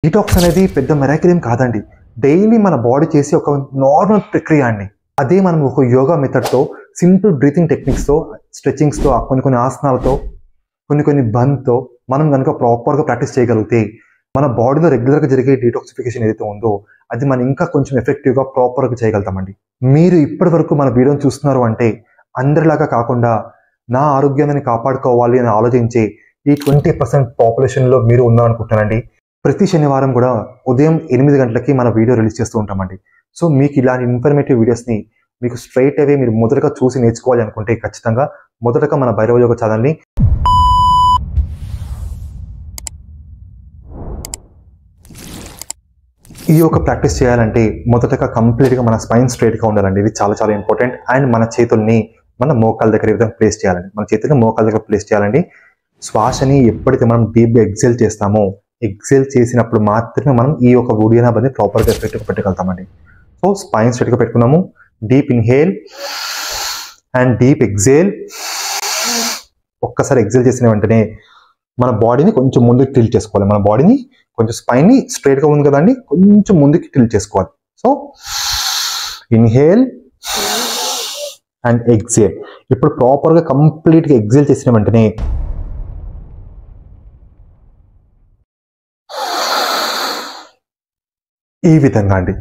Detox అనేది పెద్ద miracle ఏం కాదండి. డైలీ మన బాడీ చేసే ఒక నార్మల్ ప్రక్రియ అండి. అదే మనం ఒక యోగా మెథడ్‌తో, సింపుల్ బ్రీతింగ్ టెక్నిక్స్‌తో, స్ట్రెచింగ్స్‌తో, కొన్ని ఆసనాలతో, కొన్ని బంద్‌తో మనం గనుక ప్రాపర్‌గా ప్రాక్టీస్ చేయగలిగితే, మన బాడీలో రెగ్యులర్‌గా జరిగే డీటాక్సిఫికేషన్ ఏదైతే ఉందో, అది మనం ఇంకా కొంచెం ఎఫెక్టివ్‌గా, ప్రాపర్‌గా చేయగలుగుతామండి. మీరు ఇప్పటి వరకు మన వీడియోని చూస్తున్నారు అంటే, అందరిలాగా కాకుండా నా ఆరోగ్యాన్ని కాపాడుకోవాలి అని ఆలోచించే ఈ 20% పాపులేషన్‌లో మీరు ఉన్నారనుకుంటున్నానండి. ప్రతి శనివారం కూడా ఉదయం 8 గంటలకి మన వీడియో రిలీజ్ చేస్తూ ఉంటామండి. సో మీకు ఇలాంటి ఇన్ఫర్మేటివ్ వీడియోస్ని మీకు స్ట్రైట్ అవే మీరు మొదటగా చూసి నేర్చుకోవాలి అనుకుంటే ఖచ్చితంగా మొదటగా మన భైరవ యోగ ఛానల్ని ఈ యొక్క ప్రాక్టీస్ చేయాలంటే మొదటగా కంప్లీట్గా మన స్పైన్ స్ట్రైట్గా ఉండాలండి. ఇది చాలా చాలా ఇంపార్టెంట్. అండ్ మన చేతుల్ని మన మోకాళ్ళ దగ్గర ఈ విధంగా ప్లేస్ చేయాలండి. మన చేతుల్ని మోకాళ్ళ దగ్గర ప్లేస్ చేయాలండి. శ్వాసని ఎప్పుడైతే మనం డీప్గా ఎక్సేల్ చేస్తామో, ఎక్సేల్ చేసినప్పుడు మాత్రమే మనం ఈ యొక్క గుడియనాభాన్ని ప్రాపర్గా ఎఫెక్ట్గా పెట్టగలుగుతామండి. సో స్పైన్ స్ట్రైట్గా పెట్టుకున్నాము. Deep inhale and deep exhale. ఒక్కసారి ఎక్సేల్ చేసిన వెంటనే మన బాడీని కొంచెం ముందుకు టిల్ట్ చేసుకోవాలి. మన బాడీని కొంచెం స్పైన్ని స్ట్రైట్గా ఉంది కదండి, కొంచెం ముందుకి టిల్ట్ చేసుకోవాలి. So inhale and exhale. ఇప్పుడు ప్రాపర్గా కంప్లీట్గా ఎక్సేల్ చేసిన వెంటనే ఈ విధంగా అండి